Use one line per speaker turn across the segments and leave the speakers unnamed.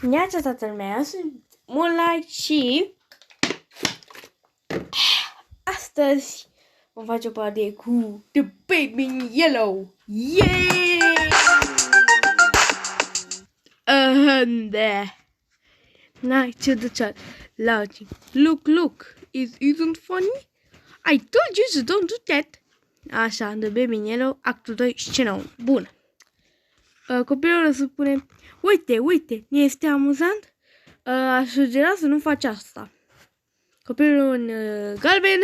Neața, tatăl meu, sunt Moonlight și astăzi vom face o parodie cu The Baby in Yellow. Yay! There. Night to the child, loudly. Look, it isn't funny? I told you to don't do that. Așa, The Baby in Yellow, actul 2, scena 1. Bun. Copilul se spune, uite, nu este amuzant? Aș sugera să nu faci asta. Copilul în galben,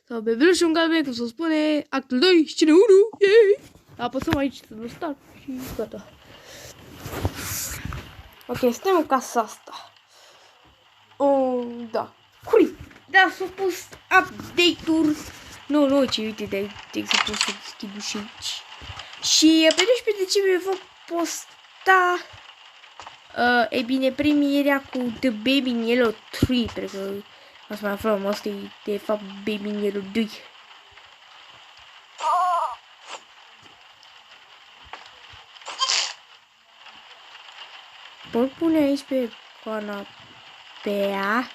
sau bebelușul în galben, cum se spune, actul 2, scena 1, yay! Apăsăm aici să nu start și gata. Ok, suntem în casa asta. Da. Curi! Da, s-au pus update-uri. Nu, ce uite de s-a pus să deschid uși aici. Și pe 12 decembrie vom posta e bine, premierea cu The Baby in Yellow 3, pentru că o să mai aflăm, asta e de fapt Baby in Yellow 2. Pot pune aici pe canapea.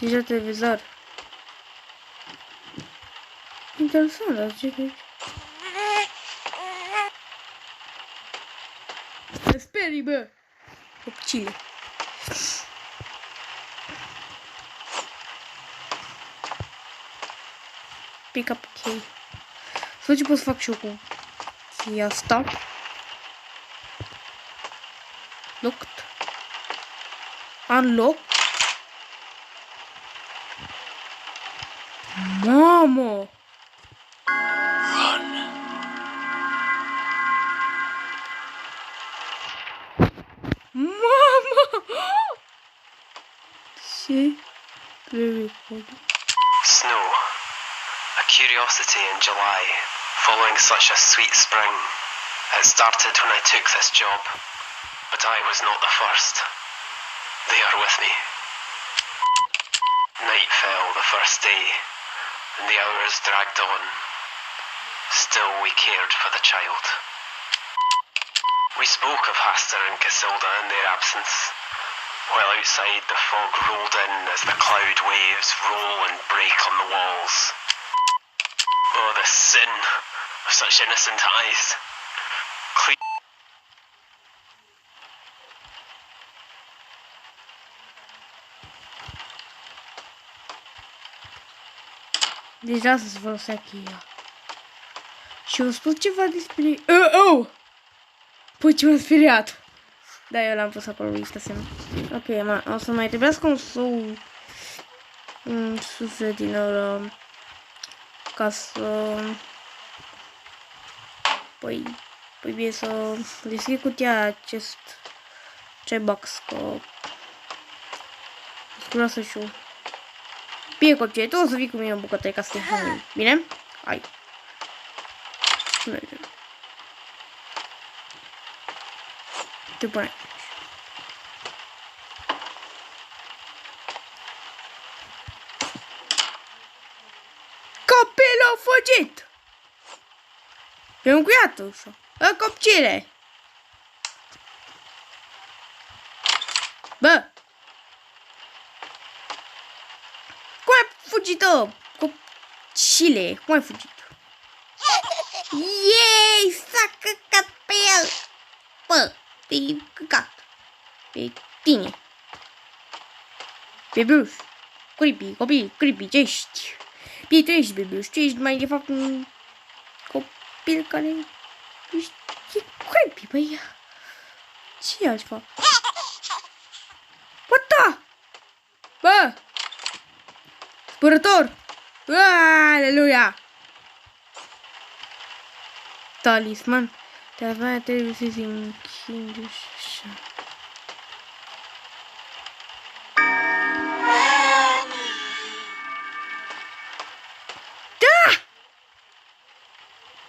Deja televizor. Interesant, dar ce că mă sperii, bă! Copcile. Pick up key. Să ce pot să fac și eu cu cheia asta. Locked. Unlock. Mamă!
Snow, a curiosity in July, following such a sweet spring. It started when I took this job, but I was not the first. They are with me. Night fell the first day, and the hours dragged on. Still we cared for the child. We spoke of Hastur and Casilda in their absence, while outside the fog rolled in as the cloud waves roll and break on the walls. Oh, the sin of such innocent eyes.
Deja să-ți folosea cheia. Și eu spus ceva despre... Păi ce m-am speriat. Da, eu l-am pus acolo, lista semn. Ok, o să mai trebuiască un suflet din ăla ca să... Păi bine să deschid cutia acest box, că... Scuroasă și eu. Bine, copie, tu o să vii cu mine în bucătărie ca să te hrănim. Bine? Hai. Mergem. Te pune. Copilul a fugit! E încuiat ușa. Copcile! Bă! Cum ai fugit-o? Copcile, cum ai fugit? Yay! S-a căcat pe el! Bă, te-ai căcat pe tine. Bebeluș, Creepy, ce ești? Bine, tu ești bebeluș, tu ești mai de fapt un copil care ești creepy, băi. Ce e altceva? What the? Bă! Spărător! Aleluia! Talisman. De-abia trebuie să-ți închide așa. Da!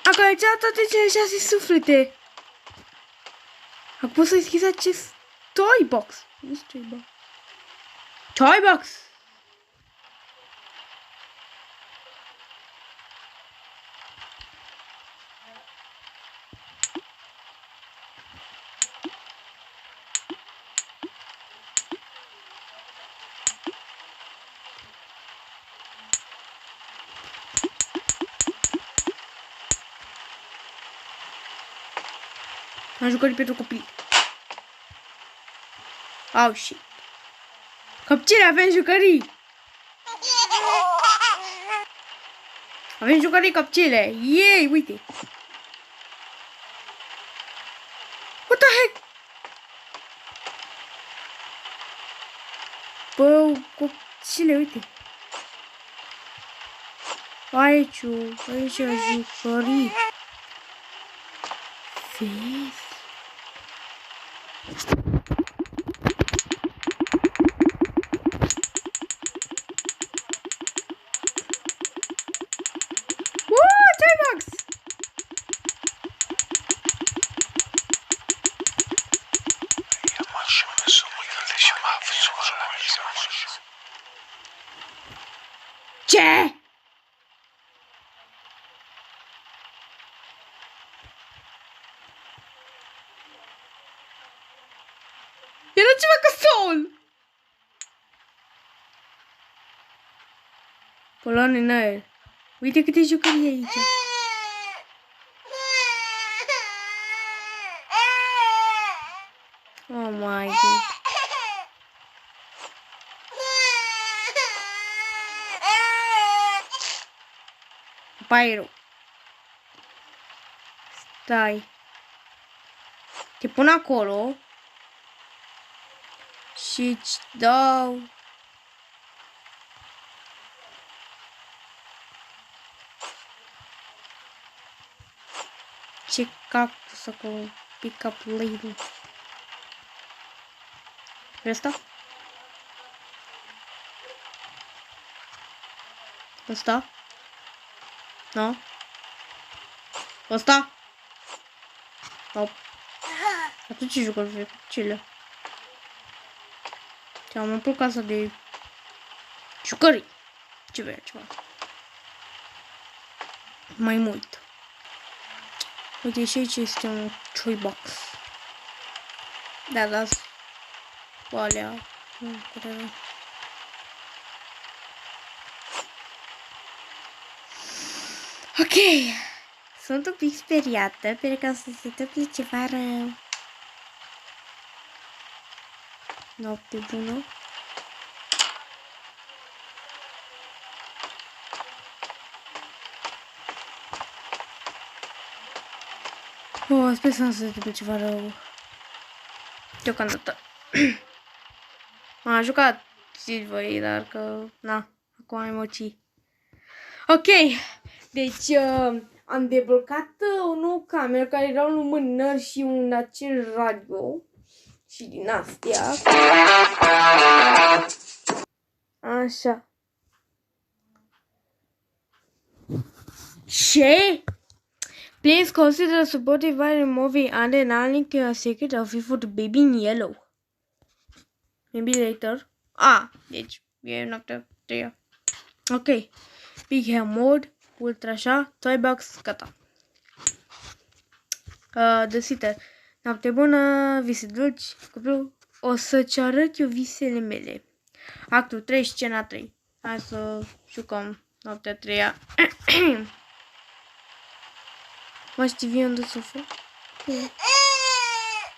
Acolo ai toate cele 6 suflete. Acum poți să deschizi acest toy box. Toy box. Am jucării pentru copii. Oh, shit. Copcile, avem jucării! Avem jucării, copcile! Yay, uite! What the heck? Bă, copcile, uite! Aici jucării! Vezi? Ce? Era ceva cu sol! Poloane în aer. Uite câte jucării aici. Oh my god. Pyro. Stai. Te pun acolo. Și îți dau... Ce cactus acolo. Pick up label. Vrei asta? Asta? Nu? Asta? Hop. Atunci ce jucări? Cele. Am umplut casa de jucării. Ce vrea ceva? Mai mult. Uite și aici este un toy box. Da. Alea. Ok. Sunt un pic speriată pentru că o să se întâmple ceva rău. Noapte bună. Sper să nu se întâmple ceva rău. Deocamdată. M-am jucat Silvery, dar că... Na, acum am emoții. Ok. Deci, am deblocat o nouă cameră care era un lumânări și un acel radio. Și din astea. Așa. Ce? Please consider supporting by removing and adding a secret of it for the baby in yellow. Maybe later. Deci, e noaptea 3. Ok. Big hair mode. Ultra așa. Toy box. Gata. The sitter. Noapte bună. Vise dulci. Copilul. O să-ți arăt eu visele mele. Actul 3, scena 3. Hai să jucăm noaptea 3-a. Mă știi unde să fac?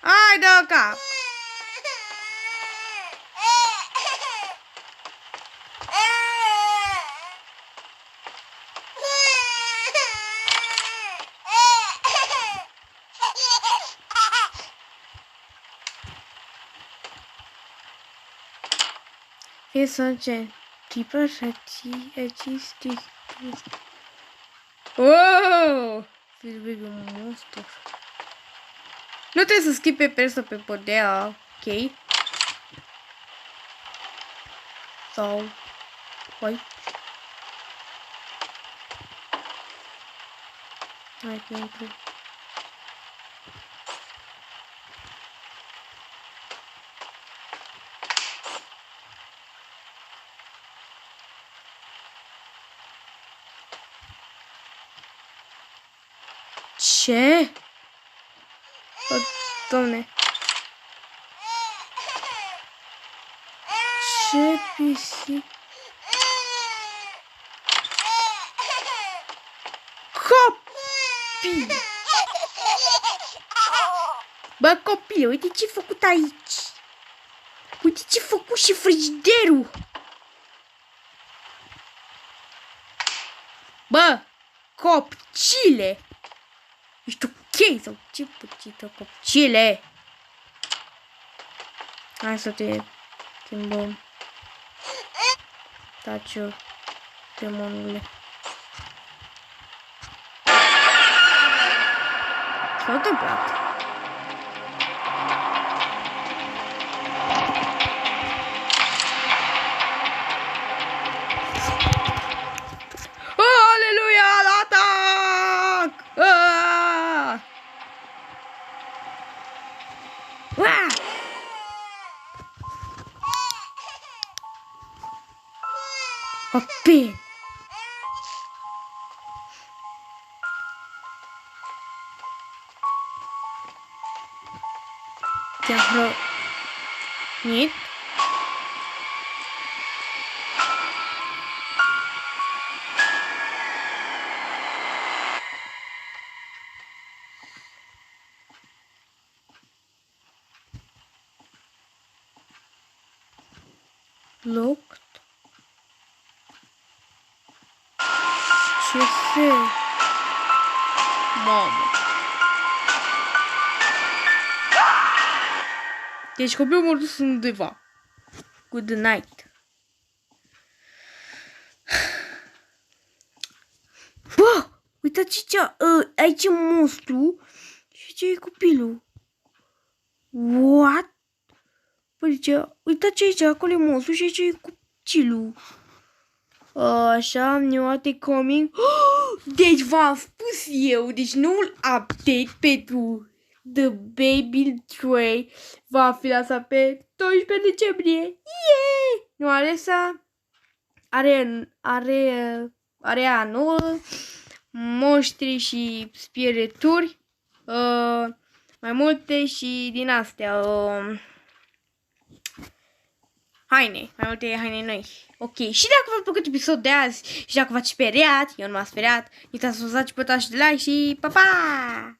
Hai, dă cap! E să ce? Keeper acestii. Oh! Trebuie un monstru. Nu trebuie să schimbi pe persă pe podea, ok? Sau... Hai. Hai că intru. Ce? O, Doamne. Ce pisic? Copii! Bă, copile, uite ce-ai făcut aici. Uite ce-ai făcut și frigiderul. Bă, copcile. Ești ok sau ce puțită copcile? Hai să te schimbăm. Taci-o, demonule. S-a întâmplat. Aleluia, la atac! Open! Te-am hrănit? Locked? Ce fel? Mamă! Deci copilul m-a dus undeva. Good night. Bă! Uitați aici e monstru și ce e copilul. What? Păi ce? Uitați aici, acolo e monstru și aici e copilul. Așa, new update coming. Deci v-am spus eu, deci noul update pentru The Baby Tray va fi lansat pe 12 decembrie. Yay! Nu Alesa are nouă, monștri și spirituri, mai multe și din astea, mai multe haine noi. Ok, și dacă v-a plăcut episodul de azi și dacă v-ați speriat, eu nu m-am speriat, uitați să vă dați pe de like și pa, pa!